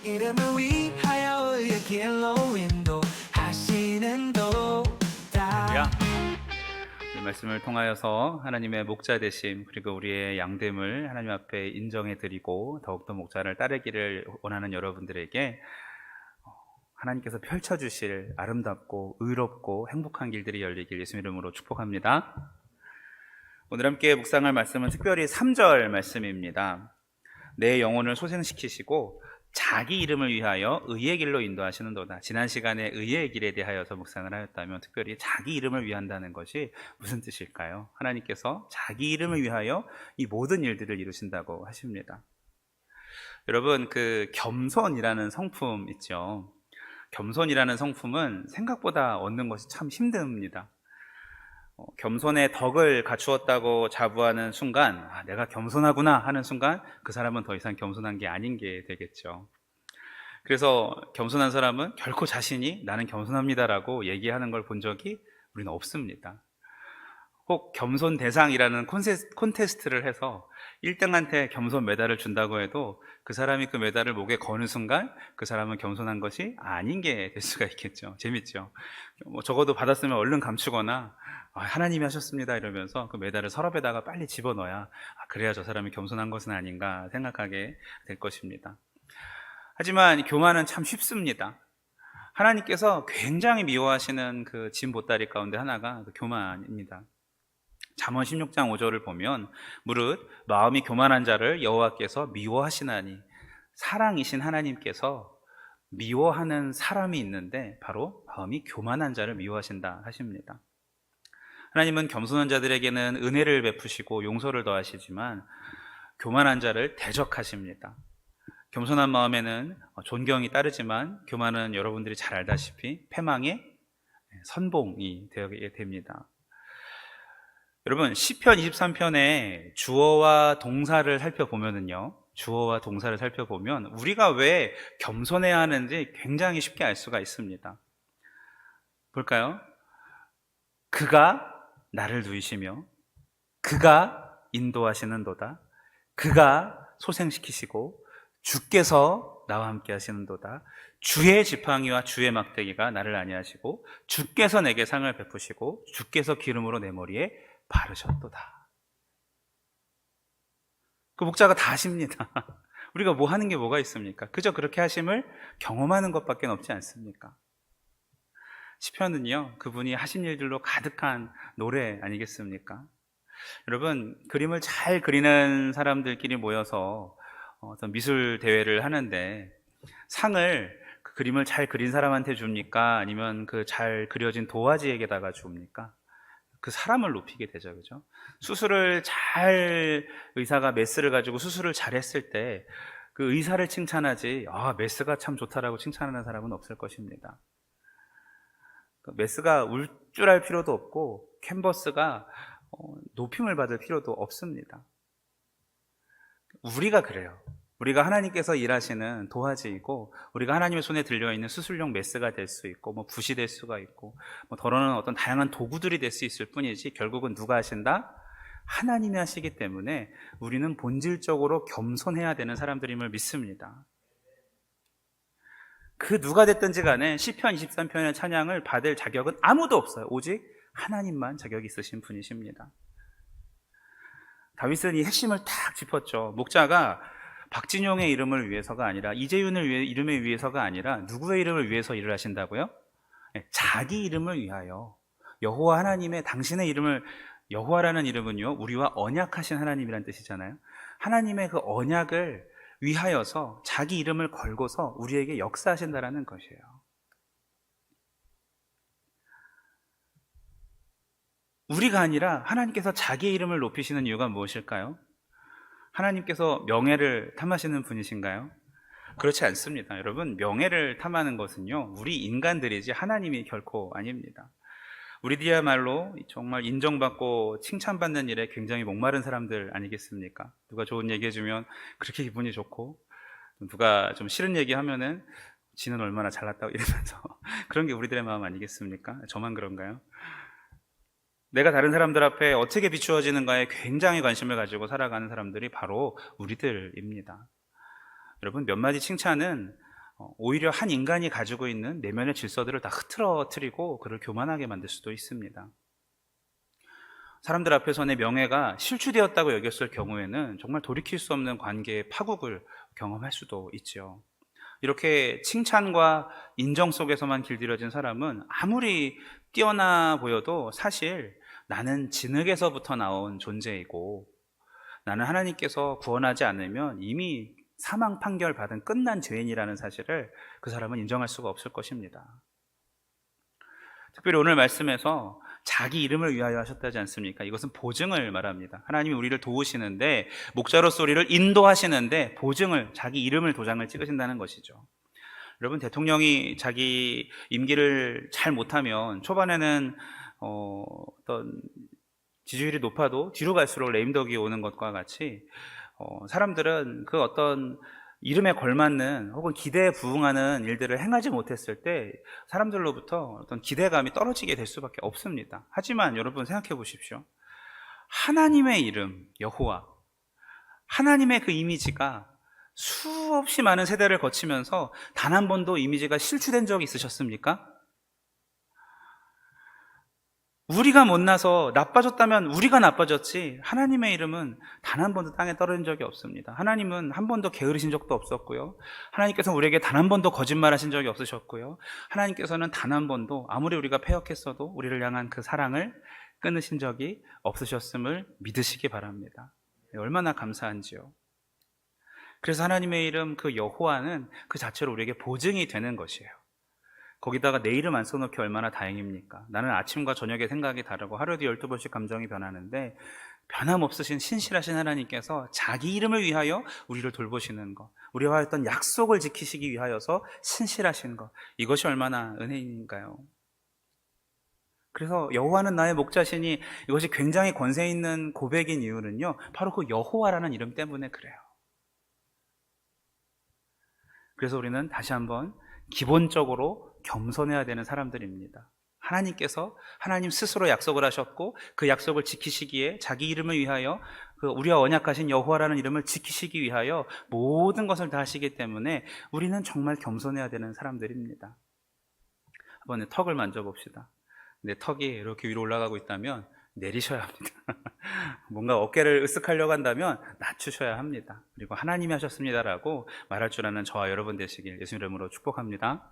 이름을 위하여 의의 길로 인도하시는 도다. 야, 이 말씀을 통하여서 하나님의 목자 되심, 그리고 우리의 양됨을 하나님 앞에 인정해 드리고 더욱더 목자를 따르기를 원하는 여러분들에게 하나님께서 펼쳐주실 아름답고 의롭고 행복한 길들이 열리길 예수 이름으로 축복합니다. 오늘 함께 묵상할 말씀은 특별히 3절 말씀입니다. 내 영혼을 소생시키시고 자기 이름을 위하여 의의 길로 인도하시는도다. 지난 시간에 의의 길에 대하여서 묵상을 하였다면 특별히 자기 이름을 위한다는 것이 무슨 뜻일까요? 하나님께서 자기 이름을 위하여 이 모든 일들을 이루신다고 하십니다. 여러분, 그 겸손이라는 성품 있죠. 겸손이라는 성품은 생각보다 얻는 것이 참 힘듭니다. 겸손의 덕을 갖추었다고 자부하는 순간, 내가 겸손하구나 하는 순간 그 사람은 더 이상 겸손한 게 아닌 게 되겠죠. 그래서 겸손한 사람은 결코 자신이 나는 겸손합니다라고 얘기하는 걸 본 적이 우리는 없습니다. 혹 겸손 대상이라는 콘테스트를 해서 1등한테 겸손 메달을 준다고 해도 그 사람이 그 메달을 목에 거는 순간 그 사람은 겸손한 것이 아닌 게 될 수가 있겠죠. 재밌죠. 적어도 받았으면 얼른 감추거나 하나님이 하셨습니다 이러면서 그 메달을 서랍에다가 빨리 집어넣어야 그래야 저 사람이 겸손한 것은 아닌가 생각하게 될 것입니다. 하지만 교만은 참 쉽습니다. 하나님께서 굉장히 미워하시는 그 진 보따리 가운데 하나가 그 교만입니다. 잠언 16장 5절을 보면 무릇 마음이 교만한 자를 여호와께서 미워하시나니, 사랑이신 하나님께서 미워하는 사람이 있는데 바로 마음이 교만한 자를 미워하신다 하십니다. 하나님은 겸손한 자들에게는 은혜를 베푸시고 용서를 더하시지만 교만한 자를 대적하십니다. 겸손한 마음에는 존경이 따르지만 교만은 여러분들이 잘 알다시피 패망의 선봉이 되게 됩니다. 여러분, 시편 23편에 주어와 동사를 살펴보면은요, 주어와 동사를 살펴보면 우리가 왜 겸손해야 하는지 굉장히 쉽게 알 수가 있습니다. 볼까요? 그가 나를 누이시며 그가 인도하시는도다. 그가 소생시키시고 주께서 나와 함께 하시는도다. 주의 지팡이와 주의 막대기가 나를 안위하시고 주께서 내게 상을 베푸시고 주께서 기름으로 내 머리에 바르셨도다. 그 목자가 다 하십니다. 우리가 뭐 하는 게 뭐가 있습니까? 그저 그렇게 하심을 경험하는 것밖에 없지 않습니까? 시편은요, 그분이 하신 일들로 가득한 노래 아니겠습니까? 여러분, 그림을 잘 그리는 사람들끼리 모여서 어떤 미술 대회를 하는데 상을 그 그림을 잘 그린 사람한테 줍니까? 아니면 그 잘 그려진 도화지에게다가 줍니까? 그 사람을 높이게 되죠, 그죠? 수술을 잘, 의사가 메스를 가지고 수술을 잘 했을 때 그 의사를 칭찬하지, 메스가 참 좋다라고 칭찬하는 사람은 없을 것입니다. 메스가 울줄할 필요도 없고 캔버스가 높임을 받을 필요도 없습니다. 우리가 그래요. 우리가 하나님께서 일하시는 도화지이고 우리가 하나님의 손에 들려있는 수술용 메스가 될 수 있고 붓이 될 수가 있고 더러는 어떤 다양한 도구들이 될 수 있을 뿐이지 결국은 누가 하신다? 하나님이 하시기 때문에 우리는 본질적으로 겸손해야 되는 사람들임을 믿습니다. 그 누가 됐든지 간에 시편 23편의 찬양을 받을 자격은 아무도 없어요. 오직 하나님만 자격이 있으신 분이십니다. 다윗은 이 핵심을 딱 짚었죠. 목자가 박진용의 이름을 위해서가 아니라 이재윤을 이름을 위해서가 아니라 누구의 이름을 위해서 일을 하신다고요? 자기 이름을 위하여. 여호와 하나님의 당신의 이름을, 여호와라는 이름은요 우리와 언약하신 하나님이란 뜻이잖아요. 하나님의 그 언약을 위하여서 자기 이름을 걸고서 우리에게 역사하신다라는 것이에요. 우리가 아니라 하나님께서 자기의 이름을 높이시는 이유가 무엇일까요? 하나님께서 명예를 탐하시는 분이신가요? 그렇지 않습니다. 여러분, 명예를 탐하는 것은요 우리 인간들이지 하나님이 결코 아닙니다. 우리들이야말로 정말 인정받고 칭찬받는 일에 굉장히 목마른 사람들 아니겠습니까? 누가 좋은 얘기 해주면 그렇게 기분이 좋고, 누가 좀 싫은 얘기 하면은 지는 얼마나 잘났다고 이러면서 그런 게 우리들의 마음 아니겠습니까? 저만 그런가요? 내가 다른 사람들 앞에 어떻게 비추어지는가에 굉장히 관심을 가지고 살아가는 사람들이 바로 우리들입니다. 여러분, 몇 마디 칭찬은 오히려 한 인간이 가지고 있는 내면의 질서들을 다 흐트러뜨리고 그를 교만하게 만들 수도 있습니다. 사람들 앞에서 내 명예가 실추되었다고 여겼을 경우에는 정말 돌이킬 수 없는 관계의 파국을 경험할 수도 있죠. 이렇게 칭찬과 인정 속에서만 길들여진 사람은 아무리 뛰어나 보여도 사실 나는 진흙에서부터 나온 존재이고, 나는 하나님께서 구원하지 않으면 이미 사망 판결 받은 끝난 죄인이라는 사실을 그 사람은 인정할 수가 없을 것입니다. 특별히 오늘 말씀에서 자기 이름을 위하여 하셨다지 않습니까? 이것은 보증을 말합니다. 하나님이 우리를 도우시는데, 목자로서 우리를 인도하시는데 보증을, 자기 이름을 도장을 찍으신다는 것이죠. 여러분, 대통령이 자기 임기를 잘 못하면 초반에는 어떤 지지율이 높아도 뒤로 갈수록 레임덕이 오는 것과 같이 사람들은 그 어떤 이름에 걸맞는 혹은 기대에 부응하는 일들을 행하지 못했을 때 사람들로부터 어떤 기대감이 떨어지게 될 수밖에 없습니다. 하지만 여러분 생각해 보십시오. 하나님의 이름 여호와, 하나님의 그 이미지가 수없이 많은 세대를 거치면서 단 한 번도 이미지가 실추된 적이 있으셨습니까? 우리가 못나서 나빠졌다면 우리가 나빠졌지, 하나님의 이름은 단 한 번도 땅에 떨어진 적이 없습니다. 하나님은 한 번도 게으르신 적도 없었고요, 하나님께서는 우리에게 단 한 번도 거짓말하신 적이 없으셨고요, 하나님께서는 단 한 번도 아무리 우리가 패역했어도 우리를 향한 그 사랑을 끊으신 적이 없으셨음을 믿으시기 바랍니다. 얼마나 감사한지요. 그래서 하나님의 이름 그 여호와는 그 자체로 우리에게 보증이 되는 것이에요. 거기다가 내 이름 안 써놓기 얼마나 다행입니까? 나는 아침과 저녁에 생각이 다르고 하루에도 12번씩 감정이 변하는데, 변함없으신 신실하신 하나님께서 자기 이름을 위하여 우리를 돌보시는 것, 우리와 했던 약속을 지키시기 위하여서 신실하신 것, 이것이 얼마나 은혜인가요? 그래서 여호와는 나의 목자시니, 이것이 굉장히 권세 있는 고백인 이유는요, 바로 그 여호와라는 이름 때문에 그래요. 그래서 우리는 다시 한번 기본적으로 겸손해야 되는 사람들입니다. 하나님께서 하나님 스스로 약속을 하셨고 그 약속을 지키시기에 자기 이름을 위하여, 그 우리와 언약하신 여호와라는 이름을 지키시기 위하여 모든 것을 다 하시기 때문에 우리는 정말 겸손해야 되는 사람들입니다. 한번 내 턱을 만져봅시다. 내 턱이 이렇게 위로 올라가고 있다면 내리셔야 합니다. 뭔가 어깨를 으쓱하려고 한다면 낮추셔야 합니다. 그리고 하나님이 하셨습니다라고 말할 줄 아는 저와 여러분 되시길 예수님 이름으로 축복합니다.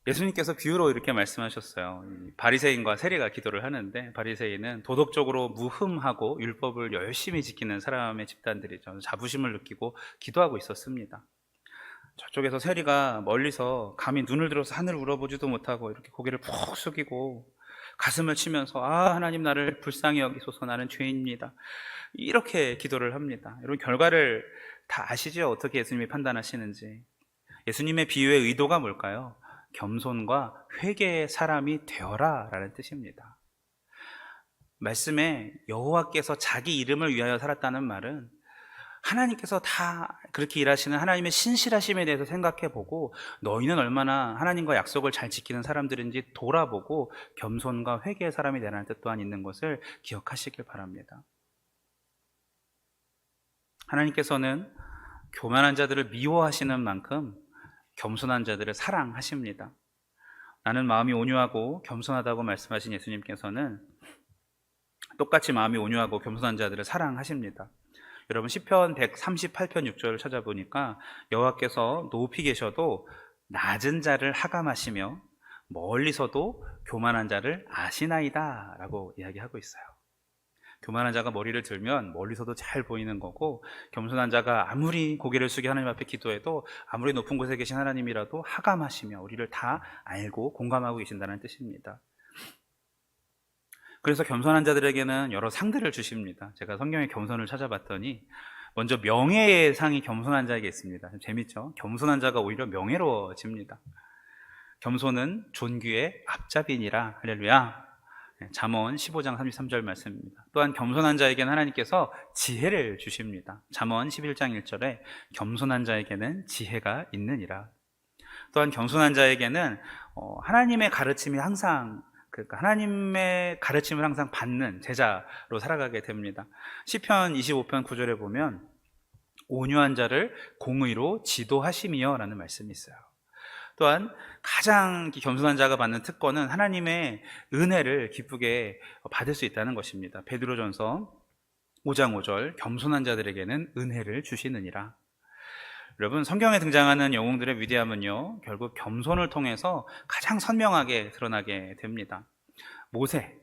예수님께서 비유로 이렇게 말씀하셨어요. 바리새인과 세리가 기도를 하는데, 바리새인은 도덕적으로 무흠하고 율법을 열심히 지키는 사람의 집단들이죠. 자부심을 느끼고 기도하고 있었습니다. 저쪽에서 세리가 멀리서 감히 눈을 들어서 하늘을 울어보지도 못하고 이렇게 고개를 푹 숙이고 가슴을 치면서 아 하나님 나를 불쌍히 여기소서, 나는 죄인입니다, 이렇게 기도를 합니다. 여러분, 결과를 다 아시죠? 어떻게 예수님이 판단하시는지. 예수님의 비유의 의도가 뭘까요? 겸손과 회개의 사람이 되어라 라는 뜻입니다. 말씀에 여호와께서 자기 이름을 위하여 살았다는 말은 하나님께서 다 그렇게 일하시는 하나님의 신실하심에 대해서 생각해보고 너희는 얼마나 하나님과 약속을 잘 지키는 사람들인지 돌아보고 겸손과 회개의 사람이 되라는 뜻 또한 있는 것을 기억하시길 바랍니다. 하나님께서는 교만한 자들을 미워하시는 만큼 겸손한 자들을 사랑하십니다. 나는 마음이 온유하고 겸손하다고 말씀하신 예수님께서는 똑같이 마음이 온유하고 겸손한 자들을 사랑하십니다. 여러분, 시편 138편 6절을 찾아보니까 여호와께서 높이 계셔도 낮은 자를 하감하시며 멀리서도 교만한 자를 아시나이다 라고 이야기하고 있어요. 교만한 자가 머리를 들면 멀리서도 잘 보이는 거고, 겸손한 자가 아무리 고개를 숙여 하나님 앞에 기도해도 아무리 높은 곳에 계신 하나님이라도 하감하시며 우리를 다 알고 공감하고 계신다는 뜻입니다. 그래서 겸손한 자들에게는 여러 상들을 주십니다. 제가 성경의 겸손을 찾아봤더니 먼저 명예의 상이 겸손한 자에게 있습니다. 재밌죠? 겸손한 자가 오히려 명예로워집니다. 겸손은 존귀의 앞잡이니라. 할렐루야. 잠언 15장 33절 말씀입니다. 또한 겸손한 자에게는 하나님께서 지혜를 주십니다. 잠언 11장 1절에 겸손한 자에게는 지혜가 있느니라. 또한 겸손한 자에게는 하나님의 가르침이 항상, 그러니까 하나님의 가르침을 항상 받는 제자로 살아가게 됩니다. 시편 25편 9절에 보면 온유한 자를 공의로 지도하심이여 라는 말씀이 있어요. 또한 가장 겸손한 자가 받는 특권은 하나님의 은혜를 기쁘게 받을 수 있다는 것입니다. 베드로전서 5장 5절, 겸손한 자들에게는 은혜를 주시느니라. 여러분, 성경에 등장하는 영웅들의 위대함은요, 결국 겸손을 통해서 가장 선명하게 드러나게 됩니다. 모세,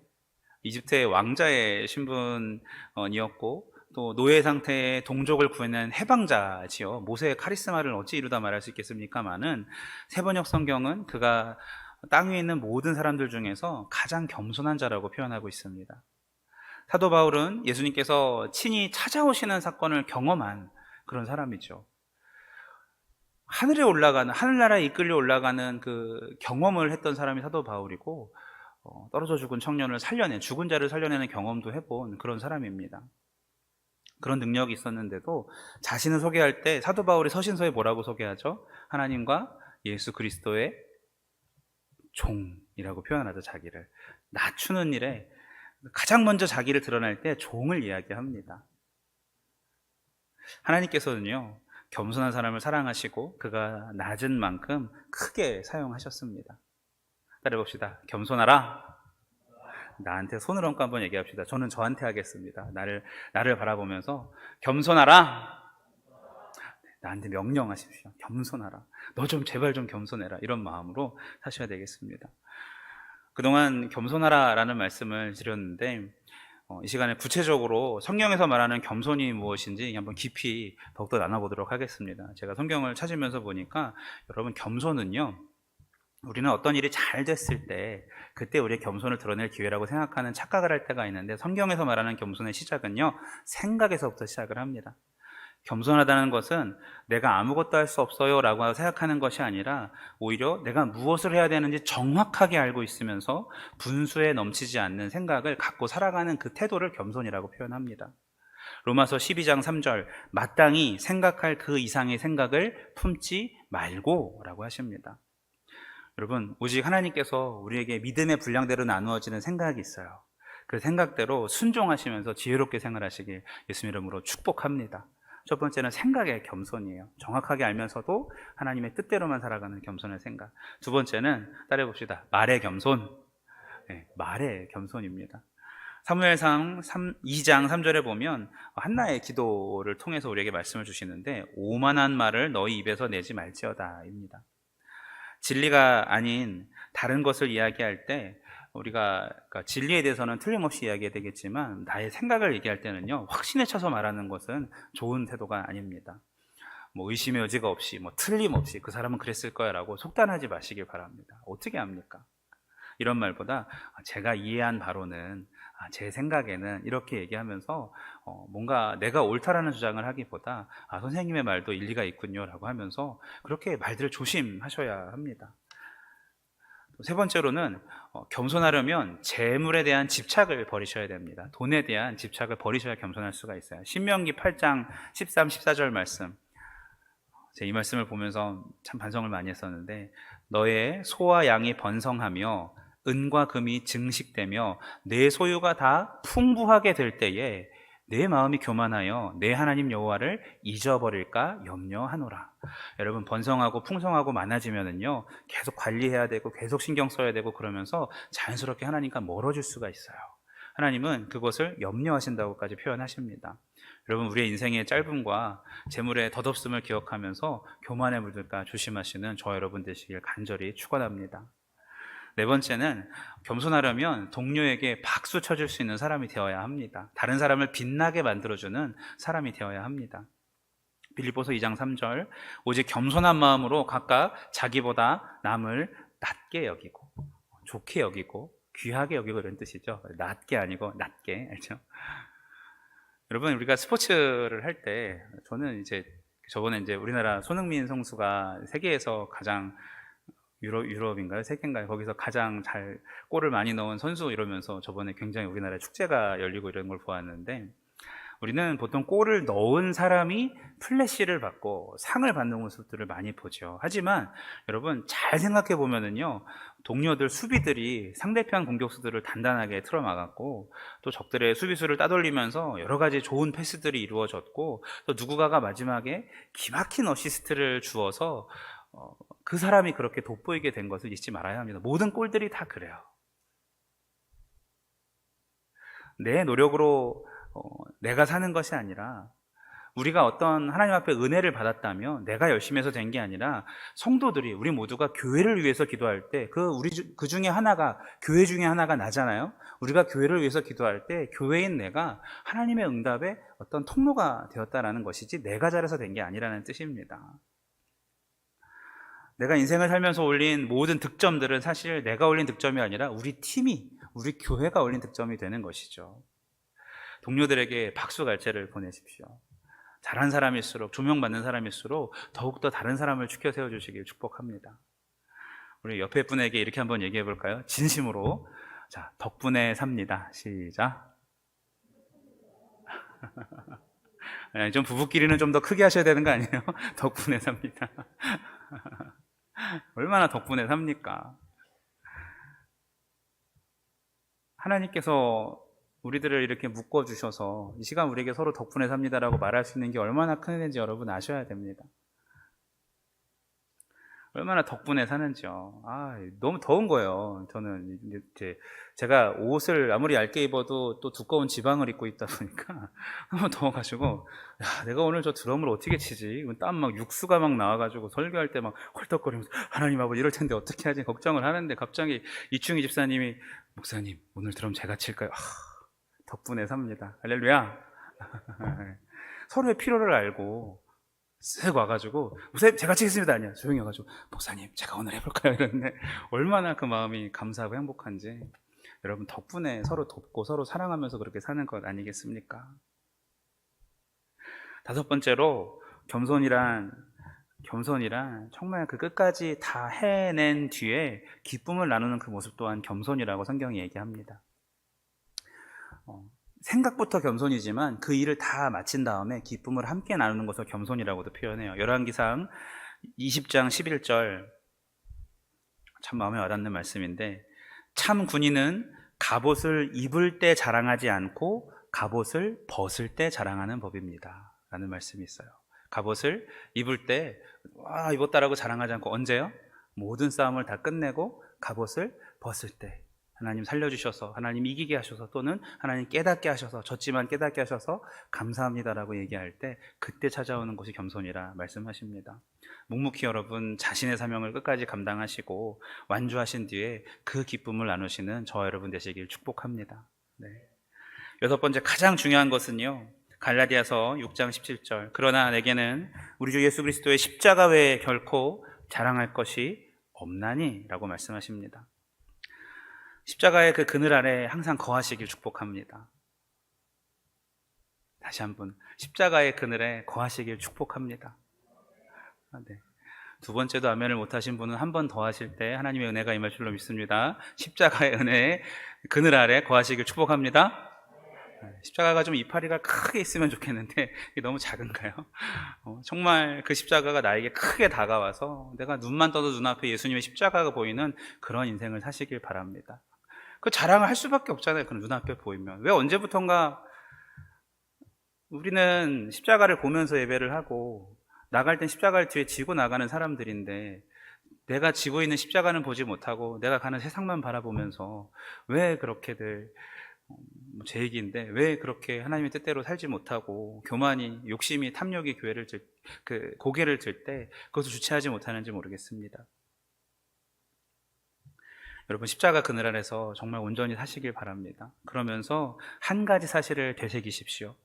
이집트의 왕자의 신분이었고 또 노예 상태의 동족을 구해낸 해방자지요. 모세의 카리스마를 어찌 이루다 말할 수 있겠습니까마는 세번역 성경은 그가 땅 위에 있는 모든 사람들 중에서 가장 겸손한 자라고 표현하고 있습니다. 사도 바울은 예수님께서 친히 찾아오시는 사건을 경험한 그런 사람이죠. 하늘에 올라가는, 하늘나라에 이끌려 올라가는 그 경험을 했던 사람이 사도 바울이고, 떨어져 죽은 청년을 살려낸, 죽은 자를 살려내는 경험도 해본 그런 사람입니다. 그런 능력이 있었는데도 자신을 소개할 때 사도 바울이 서신서에 뭐라고 소개하죠? 하나님과 예수 그리스도의 종이라고 표현하죠. 자기를 낮추는 일에 가장 먼저 자기를 드러낼 때 종을 이야기합니다. 하나님께서는요, 겸손한 사람을 사랑하시고 그가 낮은 만큼 크게 사용하셨습니다. 따라해봅시다. 겸손하라. 나한테 손을 얹고 한번 얘기합시다. 저는 저한테 하겠습니다. 나를 바라보면서 겸손하라. 나한테 명령하십시오. 겸손하라. 너 좀 제발 좀 겸손해라. 이런 마음으로 사셔야 되겠습니다. 그동안 겸손하라 라는 말씀을 드렸는데 이 시간에 구체적으로 성경에서 말하는 겸손이 무엇인지 한번 깊이 더욱더 나눠보도록 하겠습니다. 제가 성경을 찾으면서 보니까 여러분, 겸손은요, 우리는 어떤 일이 잘 됐을 때 그때 우리의 겸손을 드러낼 기회라고 생각하는 착각을 할 때가 있는데, 성경에서 말하는 겸손의 시작은요, 생각에서부터 시작을 합니다. 겸손하다는 것은 내가 아무것도 할 수 없어요 라고 생각하는 것이 아니라 오히려 내가 무엇을 해야 되는지 정확하게 알고 있으면서 분수에 넘치지 않는 생각을 갖고 살아가는 그 태도를 겸손이라고 표현합니다. 로마서 12장 3절, 마땅히 생각할 그 이상의 생각을 품지 말고 라고 하십니다. 여러분, 오직 하나님께서 우리에게 믿음의 분량대로 나누어지는 생각이 있어요. 그 생각대로 순종하시면서 지혜롭게 생활하시길 예수님 이름으로 축복합니다. 첫 번째는 생각의 겸손이에요. 정확하게 알면서도 하나님의 뜻대로만 살아가는 겸손의 생각. 두 번째는 따라해봅시다. 말의 겸손. 네, 말의 겸손입니다. 사무엘상 2장 3절에 보면 한나의 기도를 통해서 우리에게 말씀을 주시는데, 오만한 말을 너희 입에서 내지 말지어다 입니다. 진리가 아닌 다른 것을 이야기할 때 우리가, 그러니까 진리에 대해서는 틀림없이 이야기해야 되겠지만 나의 생각을 얘기할 때는요, 확신에 차서 말하는 것은 좋은 태도가 아닙니다. 의심의 여지가 없이, 틀림없이 그 사람은 그랬을 거야 라고 속단하지 마시길 바랍니다. 어떻게 합니까? 이런 말보다 제가 이해한 바로는, 제 생각에는 이렇게 얘기하면서 뭔가 내가 옳다라는 주장을 하기보다 선생님의 말도 일리가 있군요 라고 하면서 그렇게 말들을 조심하셔야 합니다. 세 번째로는 겸손하려면 재물에 대한 집착을 버리셔야 됩니다. 돈에 대한 집착을 버리셔야 겸손할 수가 있어요. 신명기 8장 13, 14절 말씀, 제가 이 말씀을 보면서 참 반성을 많이 했었는데, 너의 소와 양이 번성하며 은과 금이 증식되며 내 소유가 다 풍부하게 될 때에 내 마음이 교만하여 내 하나님 여호와를 잊어버릴까 염려하노라. 여러분, 번성하고 풍성하고 많아지면은요, 계속 관리해야 되고 계속 신경 써야 되고 그러면서 자연스럽게 하나님과 멀어질 수가 있어요. 하나님은 그것을 염려하신다고까지 표현하십니다. 여러분, 우리의 인생의 짧음과 재물의 덧없음을 기억하면서 교만에 물들까 조심하시는 저 여러분 되시길 간절히 축원합니다. 네 번째는 겸손하려면 동료에게 박수 쳐줄 수 있는 사람이 되어야 합니다. 다른 사람을 빛나게 만들어주는 사람이 되어야 합니다. 빌립보서 2장 3절, 오직 겸손한 마음으로 각각 자기보다 남을 낮게 여기고 좋게 여기고 귀하게 여기고 이런 뜻이죠. 낮게 아니고 낮게, 알죠? 여러분, 우리가 스포츠를 할 때 저는 저번에 우리나라 손흥민 선수가 세계에서 가장 유럽인가요? 세계인가요? 거기서 가장 잘 골을 많이 넣은 선수 이러면서 저번에 굉장히 우리나라에 축제가 열리고 이런 걸 보았는데, 우리는 보통 골을 넣은 사람이 플래시를 받고 상을 받는 모습들을 많이 보죠. 하지만 여러분 잘 생각해 보면은요, 동료들 수비들이 상대편 공격수들을 단단하게 틀어막았고, 또 적들의 수비수를 따돌리면서 여러 가지 좋은 패스들이 이루어졌고, 또 누군가가 마지막에 기막힌 어시스트를 주어서 그 사람이 그렇게 돋보이게 된 것을 잊지 말아야 합니다. 모든 골들이 다 그래요. 내 노력으로 내가 사는 것이 아니라, 우리가 어떤 하나님 앞에 은혜를 받았다면 내가 열심히 해서 된 게 아니라, 성도들이, 우리 모두가 교회를 위해서 기도할 때 그 중에 하나가, 교회 중에 하나가 나잖아요. 우리가 교회를 위해서 기도할 때 교회인 내가 하나님의 응답의 어떤 통로가 되었다라는 것이지, 내가 잘해서 된 게 아니라는 뜻입니다. 내가 인생을 살면서 올린 모든 득점들은 사실 내가 올린 득점이 아니라 우리 팀이, 우리 교회가 올린 득점이 되는 것이죠. 동료들에게 박수갈채를 보내십시오. 잘한 사람일수록, 조명받는 사람일수록 더욱더 다른 사람을 지켜 세워주시길 축복합니다. 우리 옆에 분에게 이렇게 한번 얘기해 볼까요? 진심으로. 자, 덕분에 삽니다. 시작. 좀 부부끼리는 좀 더 크게 하셔야 되는 거 아니에요? 덕분에 삽니다. 얼마나 덕분에 삽니까? 하나님께서 우리들을 이렇게 묶어주셔서 이 시간 우리에게 서로 덕분에 삽니다라고 말할 수 있는 게 얼마나 큰 은혜인지 여러분 아셔야 됩니다. 얼마나 덕분에 사는지요. 너무 더운 거예요. 저는 이제 제가 옷을 아무리 얇게 입어도 또 두꺼운 지방을 입고 있다 보니까 너무 더워가지고, 야, 내가 오늘 저 드럼을 어떻게 치지? 땀 막 육수가 막 나와가지고 설교할 때 막 헐떡거리면서 하나님 아버지 이럴 텐데 어떻게 하지? 걱정을 하는데, 갑자기 이충희 집사님이, 목사님 오늘 드럼 제가 칠까요? 덕분에 삽니다. 할렐루야. 서로의 필요를 알고 쓱 와가지고, 목사님 제가 치겠습니다. 아니야, 조용히 와가지고, 목사님 제가 오늘 해볼까요? 이러는데 얼마나 그 마음이 감사하고 행복한지. 여러분 덕분에 서로 돕고 서로 사랑하면서 그렇게 사는 것 아니겠습니까? 다섯 번째로, 겸손이란 정말 그 끝까지 다 해낸 뒤에 기쁨을 나누는 그 모습 또한 겸손이라고 성경이 얘기합니다. 생각부터 겸손이지만 그 일을 다 마친 다음에 기쁨을 함께 나누는 것을 겸손이라고도 표현해요. 열왕기상 20장 11절, 참 마음에 와닿는 말씀인데, 참 군인은 갑옷을 입을 때 자랑하지 않고 갑옷을 벗을 때 자랑하는 법입니다 라는 말씀이 있어요. 갑옷을 입을 때 입었다라고 자랑하지 않고, 언제요? 모든 싸움을 다 끝내고 갑옷을 벗을 때, 하나님 살려주셔서, 하나님 이기게 하셔서, 또는 하나님 깨닫게 하셔서, 졌지만 깨닫게 하셔서 감사합니다라고 얘기할 때, 그때 찾아오는 것이 겸손이라 말씀하십니다. 묵묵히 여러분 자신의 사명을 끝까지 감당하시고 완주하신 뒤에 그 기쁨을 나누시는 저와 여러분 되시길 축복합니다. 네. 여섯 번째, 가장 중요한 것은요, 갈라디아서 6장 17절, 그러나 내게는 우리 주 예수 그리스도의 십자가 외에 결코 자랑할 것이 없나니 라고 말씀하십니다. 십자가의 그 그늘 아래 항상 거하시길 축복합니다. 다시 한번, 십자가의 그늘에 거하시길 축복합니다. 네. 두 번째도 아멘을 못하신 분은 한 번 더 하실 때 하나님의 은혜가 임할 줄로 믿습니다. 십자가의 은혜에 그늘 아래 거하시길 축복합니다. 십자가가 좀 이파리가 크게 있으면 좋겠는데 이게 너무 작은가요? 정말 그 십자가가 나에게 크게 다가와서 내가 눈만 떠도 눈앞에 예수님의 십자가가 보이는 그런 인생을 사시길 바랍니다. 그 자랑을 할 수밖에 없잖아요. 그 눈앞에 보이면. 왜 언제부턴가 우리는 십자가를 보면서 예배를 하고, 나갈 땐 십자가를 뒤에 지고 나가는 사람들인데, 내가 지고 있는 십자가는 보지 못하고 내가 가는 세상만 바라보면서 왜 그렇게들, 제 얘기인데, 왜 그렇게 하나님의 뜻대로 살지 못하고 교만이, 욕심이, 탐욕이 고개를 들 때 그것을 주체하지 못하는지 모르겠습니다. 여러분 십자가 그늘 아래서 정말 온전히 사시길 바랍니다. 그러면서 한 가지 사실을 되새기십시오.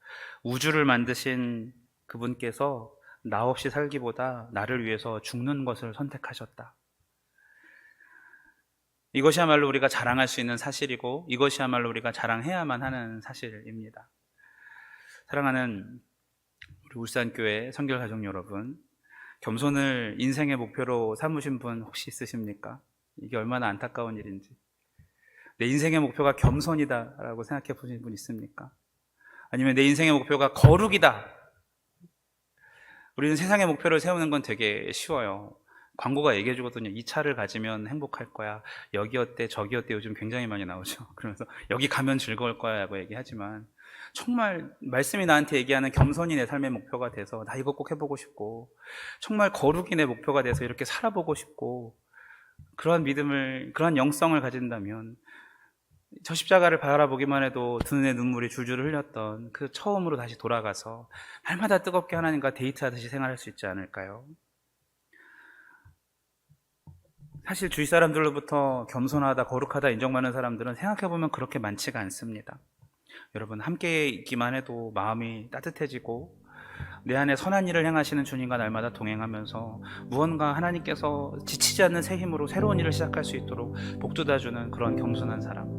우주를 만드신 그분께서 나 없이 살기보다 나를 위해서 죽는 것을 선택하셨다. 이것이야말로 우리가 자랑할 수 있는 사실이고, 이것이야말로 우리가 자랑해야만 하는 사실입니다. 사랑하는 우리 울산교회 성결가족 여러분, 겸손을 인생의 목표로 삼으신 분 혹시 있으십니까? 이게 얼마나 안타까운 일인지. 내 인생의 목표가 겸손이다라고 생각해 보신 분 있습니까? 아니면 내 인생의 목표가 거룩이다. 우리는 세상의 목표를 세우는 건 되게 쉬워요. 광고가 얘기해 주거든요. 이 차를 가지면 행복할 거야. 여기 어때 저기 어때 요즘 굉장히 많이 나오죠. 그러면서 여기 가면 즐거울 거야 라고 얘기하지만, 정말 말씀이 나한테 얘기하는 겸손이 내 삶의 목표가 돼서 나 이거 꼭 해보고 싶고, 정말 거룩이 내 목표가 돼서 이렇게 살아보고 싶고, 그러한 믿음을, 그러한 영성을 가진다면 저 십자가를 바라보기만 해도 두 눈에 눈물이 줄줄 흘렸던 그 처음으로 다시 돌아가서 날마다 뜨겁게 하나님과 데이트하듯이 생활할 수 있지 않을까요? 사실 주위 사람들로부터 겸손하다, 거룩하다 인정받는 사람들은 생각해보면 그렇게 많지가 않습니다. 여러분, 함께 있기만 해도 마음이 따뜻해지고 내 안에 선한 일을 행하시는 주님과 날마다 동행하면서 무언가 하나님께서 지치지 않는 새 힘으로 새로운 일을 시작할 수 있도록 복돋아주는 그런 겸손한 사람,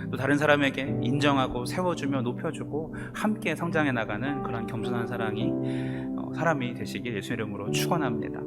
또 다른 사람에게 인정하고 세워주며 높여주고 함께 성장해 나가는 그런 겸손한 사람이 되시길 예수 이름으로 축원합니다.